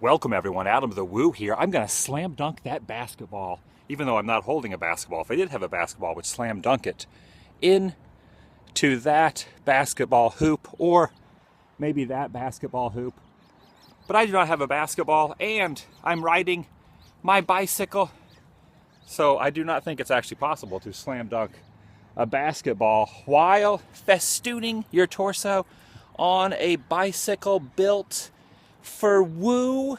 Welcome everyone, AdamTheWoo here. I'm going to slam dunk that basketball, even though I'm not holding a basketball. If I did have a basketball, I would slam dunk it into that basketball hoop, or maybe that basketball hoop. But I do not have a basketball, and I'm riding my bicycle, so I do not think it's actually possible to slam dunk a basketball while festooning your torso on a bicycle built for woo.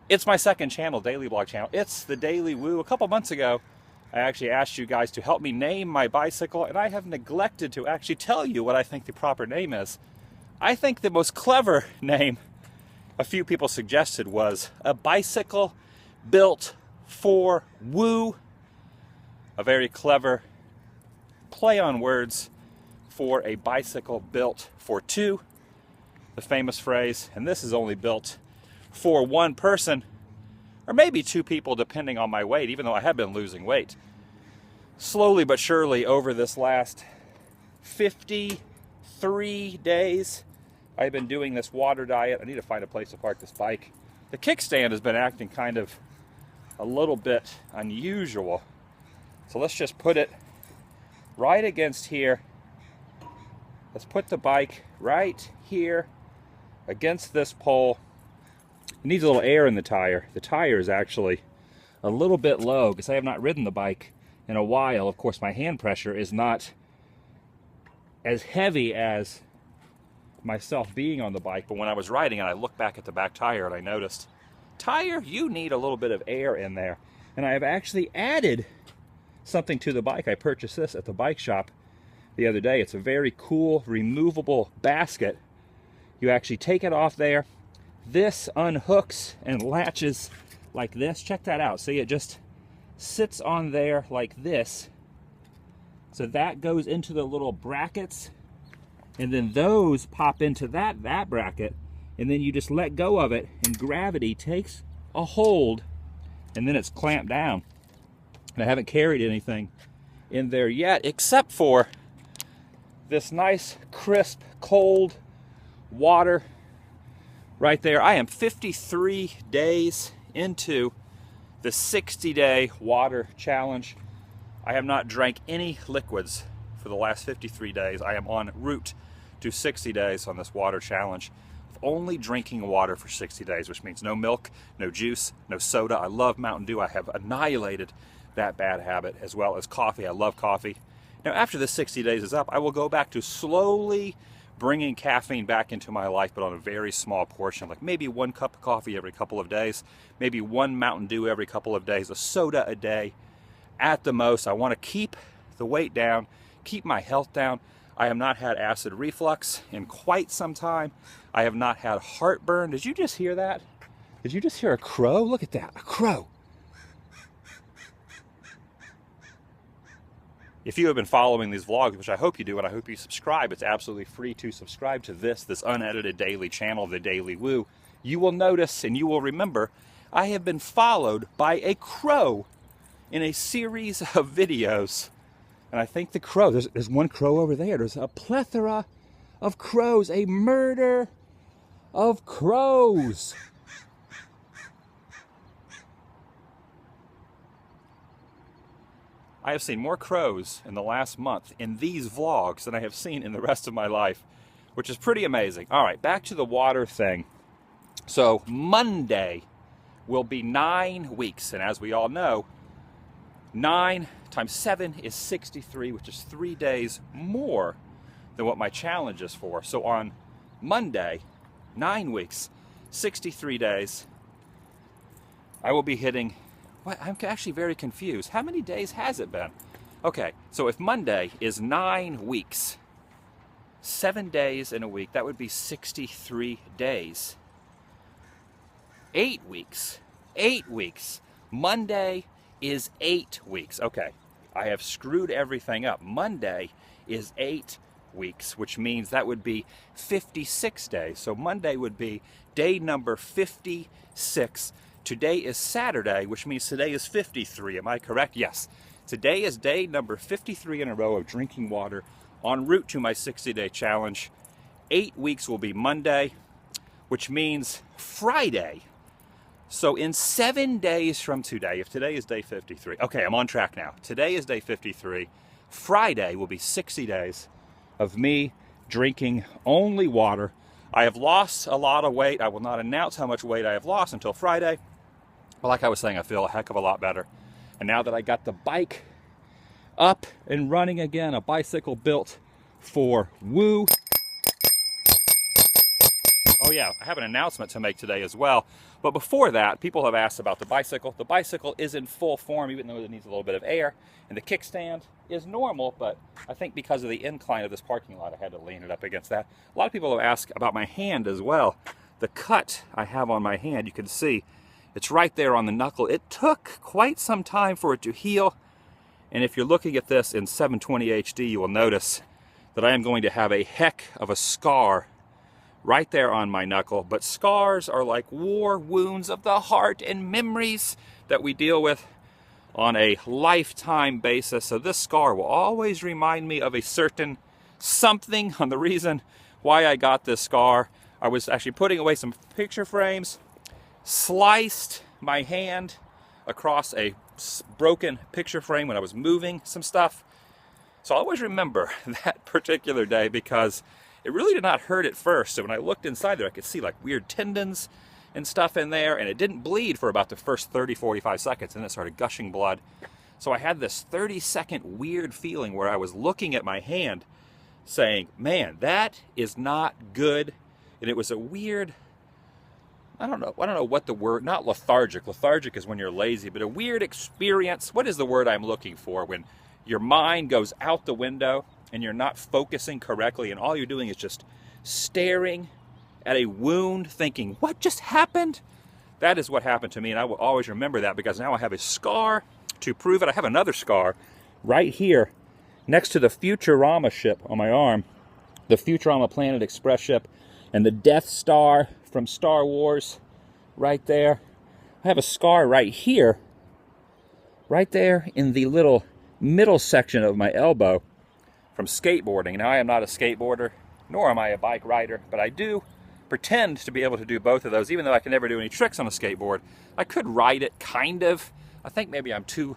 It's my second channel, daily blog channel. It's the Daily Woo. A couple months ago, I actually asked you guys to help me name my bicycle, and I have neglected to actually tell you what I think the proper name is. I think the most clever name a few people suggested was a bicycle built for woo. A very clever play on words for a bicycle built for two. The famous phrase, and this is only built for one person, or maybe two people depending on my weight, even though I have been losing weight. Slowly but surely over this last 53 days, I've been doing this water diet. I need to find a place to park this bike. The kickstand has been acting kind of a little bit unusual. So let's just put it right against here. Let's put the bike right here against this pole. It needs a little air in the tire. The tire is actually a little bit low because I have not ridden the bike in a while. Of course, my hand pressure is not as heavy as myself being on the bike, but when I was riding and I looked back at the back tire and I noticed, tire, you need a little bit of air in there. And I have actually added something to the bike. I purchased this at the bike shop the other day. It's a very cool removable basket. You actually take it off there. This unhooks and latches like this. Check that out. See, it just sits on there like this. So that goes into the little brackets, and then those pop into that bracket, and then you just let go of it, and gravity takes a hold, and then it's clamped down. And I haven't carried anything in there yet, except for this nice, crisp, cold water right there. I am 53 days into the 60-day water challenge. I have not drank any liquids for the last 53 days. I am en route to 60 days on this water challenge. Only drinking water for 60 days, which means no milk, no juice, no soda. I love Mountain Dew. I have annihilated that bad habit, as well as coffee. I love coffee. Now, after the 60 days is up, I will go back to slowly bringing caffeine back into my life, but on a very small portion, like maybe 1 cup of coffee every couple of days, maybe 1 Mountain Dew every couple of days, a soda a day at the most. I want to keep the weight down, keep my health down. I have not had acid reflux in quite some time. I have not had heartburn. Did you just hear that? Did you just hear a crow? Look at that, a crow. If you have been following these vlogs, which I hope you do, and I hope you subscribe, it's absolutely free to subscribe to this unedited daily channel, the Daily Woo, you will notice and you will remember I have been followed by a crow in a series of videos. And I think the crow, there's one crow over there. There's a plethora of crows, a murder of crows. I have seen more crows in the last month in these vlogs than I have seen in the rest of my life, which is pretty amazing. All right, back to the water thing. So Monday will be 9 weeks, and as we all know, 9 times 7 is 63, which is 3 days more than what my challenge is for. So on Monday, 9 weeks, 63 days, I will be hitting... What? I'm actually very confused. How many days has it been? Okay, so if Monday is 9 weeks, 7 days in a week, that would be 63 days. 8 weeks. 8 weeks. Monday is 8 weeks. Okay, I have screwed everything up. Monday is 8 weeks, which means that would be 56 days. So Monday would be day number 56. Today is Saturday, which means today is 53. Am I correct? Yes. Today is day number 53 in a row of drinking water en route to my 60-day challenge. 8 weeks will be Monday. which means Friday. So in 7 days from today, if today is day 53, okay, I'm on track now. Today is day 53. Friday will be 60 days of me drinking only water. I have lost a lot of weight. I will not announce how much weight I have lost until Friday. But like I was saying, I feel a heck of a lot better. And now that I got the bike up and running again, a bicycle built for Woo. Oh yeah, I have an announcement to make today as well. But before that, people have asked about the bicycle. The bicycle is in full form, even though it needs a little bit of air. And the kickstand is normal, but I think because of the incline of this parking lot, I had to lean it up against that. A lot of people have asked about my hand as well. The cut I have on my hand, you can see, it's right there on the knuckle. It took quite some time for it to heal. And if you're looking at this in 720 HD, you will notice that I am going to have a heck of a scar right there on my knuckle. But scars are like war wounds of the heart and memories that we deal with on a lifetime basis. So this scar will always remind me of a certain something. On the reason why I got this scar, I was actually putting away some picture frames, sliced my hand across a broken picture frame when I was moving some stuff. So I always remember that particular day because it really did not hurt at first. So when I looked inside there, I could see like weird tendons and stuff in there, and it didn't bleed for about the first 30, 45 seconds, and it started gushing blood. So I had this 30-second weird feeling where I was looking at my hand saying, man, that is not good. And it was a weird, I don't know what the word, not lethargic. Lethargic is when you're lazy, but a weird experience. What is the word I'm looking for? When your mind goes out the window and you're not focusing correctly and all you're doing is just staring at a wound thinking, what just happened? That is what happened to me, and I will always remember that because now I have a scar to prove it. I have another scar right here next to the Futurama ship on my arm, the Futurama Planet Express ship, and the Death Star from Star Wars right there. I have a scar right here, right there in the little middle section of my elbow from skateboarding. Now, I am not a skateboarder, nor am I a bike rider, but I do pretend to be able to do both of those, even though I can never do any tricks on a skateboard. I could ride it, kind of. I think maybe I'm too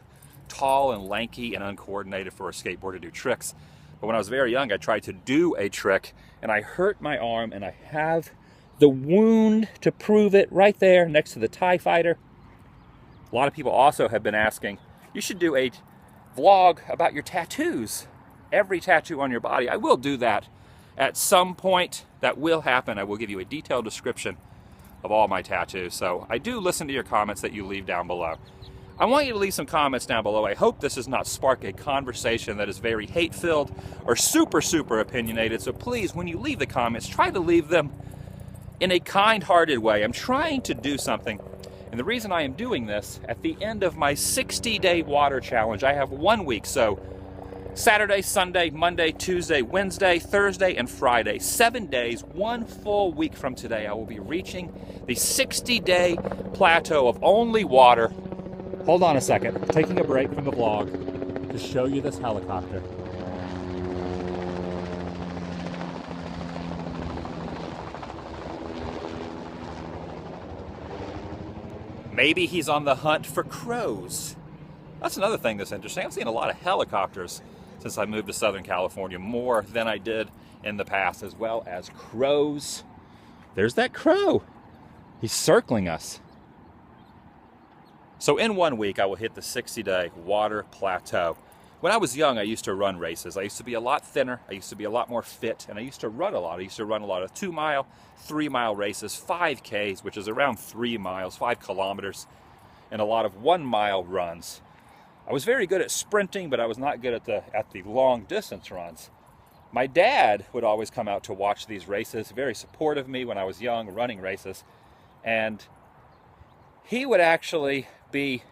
tall and lanky and uncoordinated for a skateboard to do tricks. But when I was very young, I tried to do a trick, and I hurt my arm, and I have the wound to prove it right there next to the TIE Fighter. A lot of people also have been asking, you should do a vlog about your tattoos, every tattoo on your body. I will do that at some point. That will happen. I will give you a detailed description of all my tattoos. So I do listen to your comments that you leave down below. I want you to leave some comments down below. I hope this does not spark a conversation that is very hate-filled or super opinionated. So please, when you leave the comments, try to leave them in a kind-hearted way. I'm trying to do something. And the reason I am doing this, at the end of my 60-day water challenge, I have 1 week. So Saturday, Sunday, Monday, Tuesday, Wednesday, Thursday, and Friday. 7 days, 1 full week from today, I will be reaching the 60-day plateau of only water. Hold on a second. Taking a break from the vlog to show you this helicopter. Maybe he's on the hunt for crows. That's another thing that's interesting. I've seen a lot of helicopters since I moved to Southern California, more than I did in the past, as well as crows. There's that crow. He's circling us. So in 1 week, I will hit the 60-day water plateau. When I was young, I used to run races. I used to be a lot thinner. I used to be a lot more fit, and I used to run a lot. I used to run a lot of 2-mile, 3-mile races, 5Ks, which is around 3 miles, 5 kilometers, and a lot of 1-mile runs. I was very good at sprinting, but I was not good at the long distance runs. My dad would always come out to watch these races, very supportive of me when I was young, running races, and he would actually be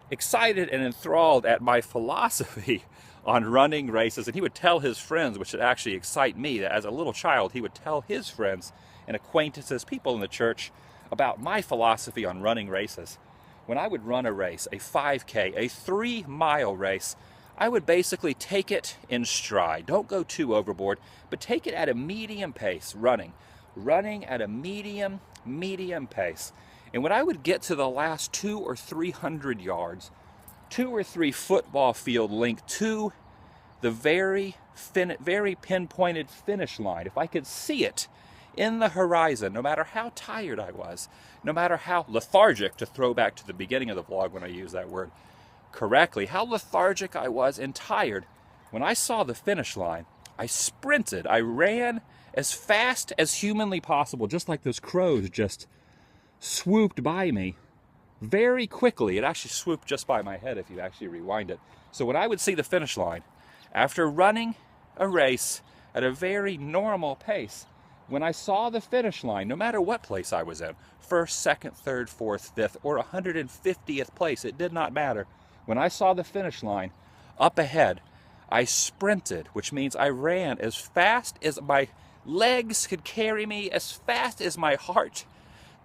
excited and enthralled at my philosophy on running races, and he would tell his friends, which would actually excite me, that as a little child he would tell his friends and acquaintances, people in the church, about my philosophy on running races. When I would run a race, a 5K, a 3-mile race, I would basically take it in stride. Don't go too overboard, but take it at a medium pace running. running at a medium pace. And when I would get to the last 200 or 300 yards, 2 or 3 football field length to the very pinpointed finish line, if I could see it in the horizon, no matter how tired I was, no matter how lethargic, to throw back to the beginning of the vlog when I use that word correctly, how lethargic I was and tired, when I saw the finish line, I sprinted. I ran as fast as humanly possible, just like those crows just swooped by me very quickly. It actually swooped just by my head if you actually rewind it. So when I would see the finish line, after running a race at a very normal pace, when I saw the finish line, no matter what place I was in, first, second, third, fourth, fifth, or 150th place, it did not matter. When I saw the finish line up ahead, I sprinted, which means I ran as fast as my legs could carry me, as fast as my heart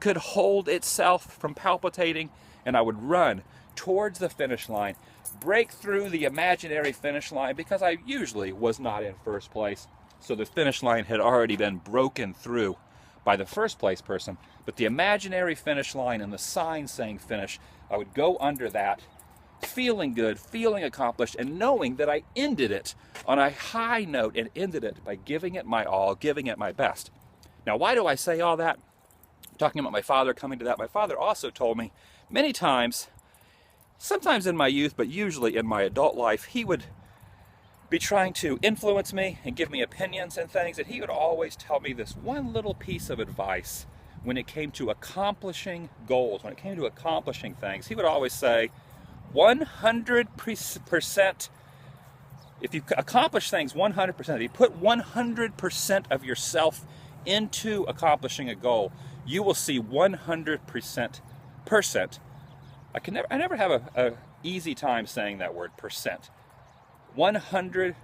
could hold itself from palpitating, and I would run towards the finish line, break through the imaginary finish line, because I usually was not in first place. So the finish line had already been broken through by the first place person. But the imaginary finish line and the sign saying finish, I would go under that, feeling good, feeling accomplished, and knowing that I ended it on a high note and ended it by giving it my all, giving it my best. Now, why do I say all that? Talking about my father, coming to that, my father also told me many times, sometimes in my youth, but usually in my adult life, he would be trying to influence me and give me opinions and things, and he would always tell me this one little piece of advice when it came to accomplishing goals, when it came to accomplishing things. He would always say, 100%, if you accomplish things 100%, if you put 100% of yourself into accomplishing a goal, you will see 100%. I never have a easy time saying that word, percent. 100%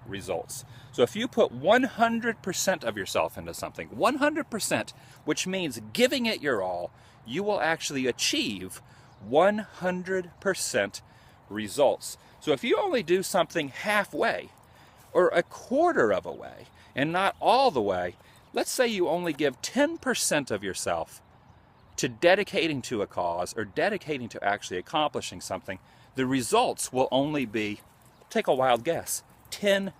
results. So if you put 100% of yourself into something, 100%, which means giving it your all, you will actually achieve 100% results. So if you only do something halfway or a quarter of a way and not all the way, let's say you only give 10% of yourself to dedicating to a cause or dedicating to actually accomplishing something, the results will only be, take a wild guess, 10%.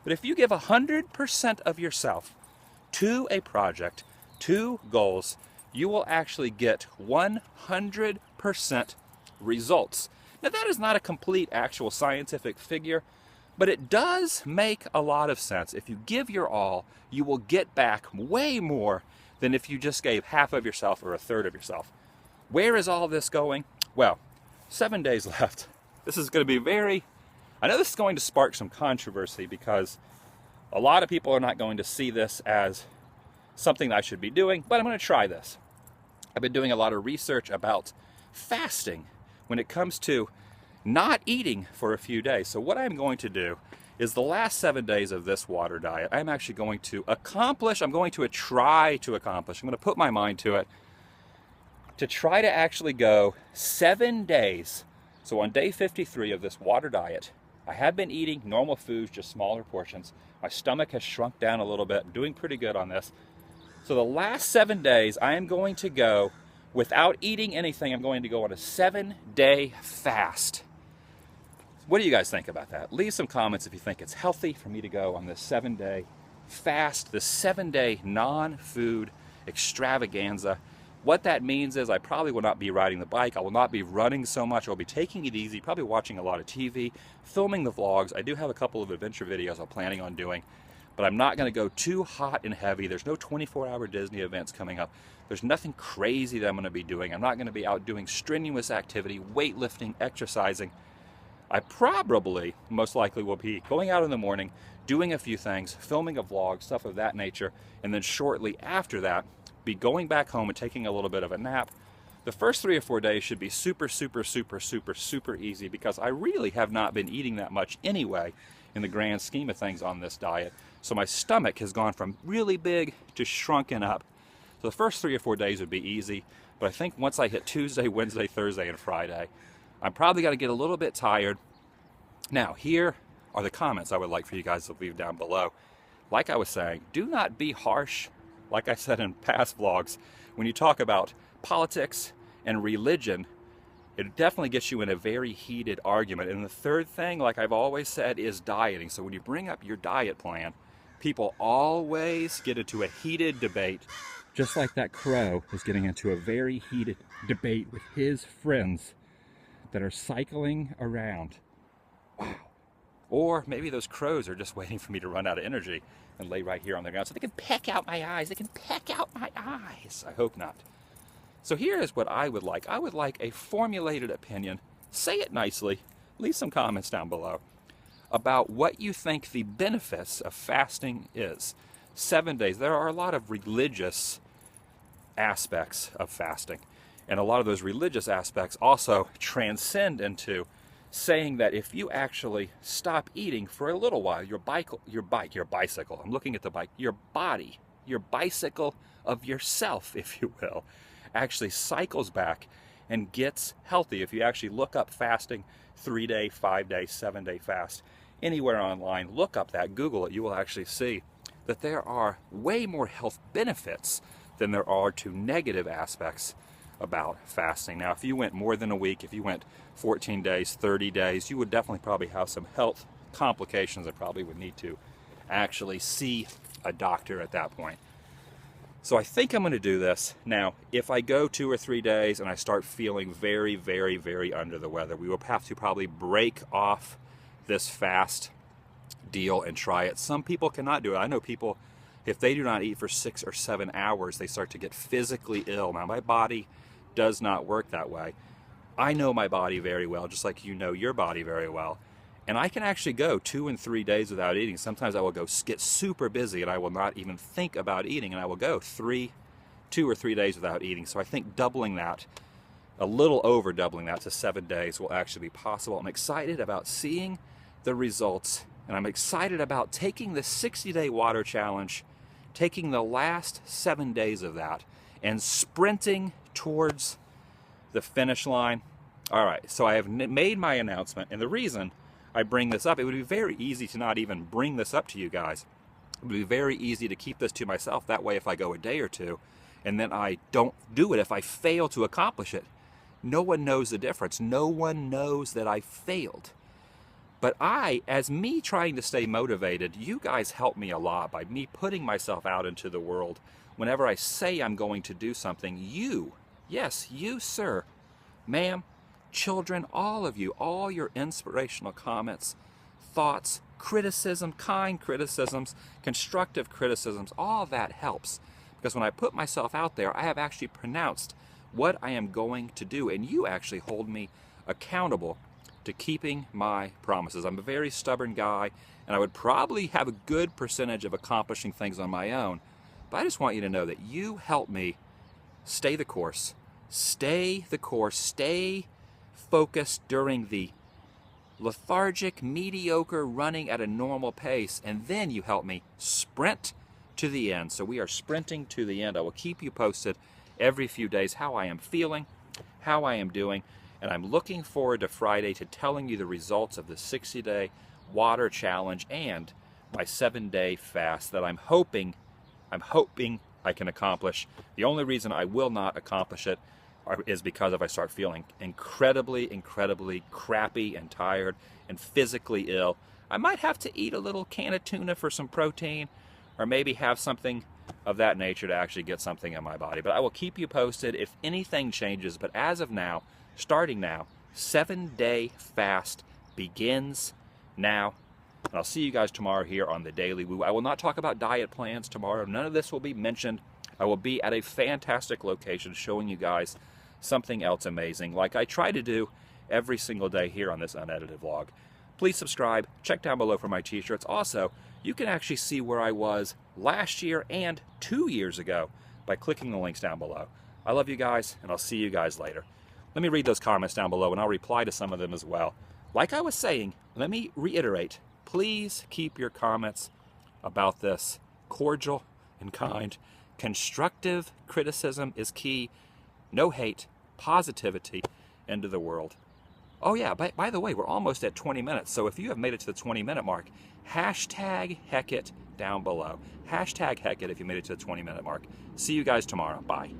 But if you give 100% of yourself to a project, to goals, you will actually get 100% results. Now, that is not a complete actual scientific figure, but it does make a lot of sense. If you give your all, you will get back way more than if you just gave half of yourself or a third of yourself. Where is all this going? Well, 7 days left. This is going to be I know this is going to spark some controversy because a lot of people are not going to see this as something I should be doing, but I'm going to try this. I've been doing a lot of research about fasting when it comes to not eating for a few days. So what I'm going to do is the last 7 days of this water diet, I'm actually going to accomplish, I'm going to try to accomplish, I'm going to put my mind to it, to try to actually go 7 days. So on day 53 of this water diet, I have been eating normal foods, just smaller portions. My stomach has shrunk down a little bit. I'm doing pretty good on this. So the last 7 days, I am going to go without eating anything. I'm going to go on a 7-day fast. What do you guys think about that? Leave some comments if you think it's healthy for me to go on this 7-day fast, this 7-day non-food extravaganza. What that means is I probably will not be riding the bike. I will not be running so much. I'll be taking it easy, probably watching a lot of TV, filming the vlogs. I do have a couple of adventure videos I'm planning on doing, but I'm not going to go too hot and heavy. There's no 24-hour Disney events coming up. There's nothing crazy that I'm going to be doing. I'm not going to be out doing strenuous activity, weightlifting, exercising. I probably, most likely, will be going out in the morning, doing a few things, filming a vlog, stuff of that nature, and then shortly after that, be going back home and taking a little bit of a nap. The first 3 or 4 days should be super easy because I really have not been eating that much anyway in the grand scheme of things on this diet. So my stomach has gone from really big to shrunken up. So the first 3 or 4 days would be easy, but I think once I hit Tuesday, Wednesday, Thursday, and Friday, I'm probably going to get a little bit tired. Now, here are the comments I would like for you guys to leave down below. like I was saying, do not be harsh, like I said in past vlogs. When you talk about politics and religion, it definitely gets you in a very heated argument. And the third thing, like I've always said, is dieting. So when you bring up your diet plan, people always get into a heated debate, just like that crow is getting into a very heated debate with his friends that are cycling around. Wow. Or maybe those crows are just waiting for me to run out of energy and lay right here on the ground so they can peck out my eyes. They can peck out my eyes. I hope not. So here is what I would like. I would like a formulated opinion. Say it nicely. Leave some comments down below about what you think the benefits of fasting is. 7 days. There are a lot of religious aspects of fasting. And a lot of those religious aspects also transcend into saying that if you actually stop eating for a little while, your bicycle, I'm looking at the bike, your body, your bicycle of yourself, if you will, actually cycles back and gets healthy. If you actually look up fasting, 3-day, 5-day, 7-day fast, anywhere online, look up that, Google it, you will actually see that there are way more health benefits than there are to negative aspects about fasting. Now, if you went more than a week, if you went 14 days, 30 days, you would definitely probably have some health complications and probably would need to actually see a doctor at that point. So I think I'm going to do this. Now, if I go 2 or 3 days and I start feeling very, very, very under the weather, we will have to probably break off this fast deal and try it. Some people cannot do it. I know people, if they do not eat for 6 or 7 hours, they start to get physically ill. Now, my body does not work that way. I know my body very well, just like you know your body very well. And I can actually go 2 and 3 days without eating. Sometimes I will go get super busy and I will not even think about eating, and I will go 2 or 3 days without eating. So I think doubling that, a little over doubling that to 7 days will actually be possible. I'm excited about seeing the results, and I'm excited about taking the 60-day water challenge, taking the last 7 days of that, and sprinting towards the finish line. All right, so I have made my announcement, and the reason I bring this up, it would be very easy to not even bring this up to you guys. It would be very easy to keep this to myself. That way, if I go a day or two and then I don't do it, if I fail to accomplish it, no one knows the difference. No one knows that I failed. But as me trying to stay motivated, you guys help me a lot by me putting myself out into the world. Whenever I say I'm going to do something, you, yes, you, sir, ma'am, children, all of you, all your inspirational comments, thoughts, criticism, kind criticisms, constructive criticisms, all that helps. Because when I put myself out there, I have actually pronounced what I am going to do, and you actually hold me accountable to keeping my promises. I'm a very stubborn guy, and I would probably have a good percentage of accomplishing things on my own. But I just want you to know that you help me stay the course, stay focused during the lethargic, mediocre running at a normal pace, and then you help me sprint to the end. So we are sprinting to the end. I will keep you posted every few days how I am feeling, how I am doing, and I'm looking forward to Friday to telling you the results of the 60-day water challenge and my 7-day fast that I'm hoping I can accomplish. The only reason I will not accomplish it is because if I start feeling incredibly crappy and tired and physically ill, I might have to eat a little can of tuna for some protein, or maybe have something of that nature to actually get something in my body. But I will keep you posted if anything changes. But as of now, starting now, 7-day fast begins now. And I'll see you guys tomorrow here on the Daily Woo. I will not talk about diet plans tomorrow. None of this will be mentioned. I will be at a fantastic location showing you guys something else amazing, like I try to do every single day here on this unedited vlog. Please subscribe. Check down below for my t-shirts. Also, you can actually see where I was last year and 2 years ago by clicking the links down below. I love you guys, and I'll see you guys later. Let me read those comments down below, and I'll reply to some of them as well. Like I was saying, let me reiterate, please keep your comments about this cordial and kind. Constructive criticism is key. No hate, positivity into the world. Oh yeah, by the way, we're almost at 20 minutes, so if you have made it to the 20-minute mark, hashtag Heckit down below. Hashtag Heckit if you made it to the 20-minute mark. See you guys tomorrow. Bye.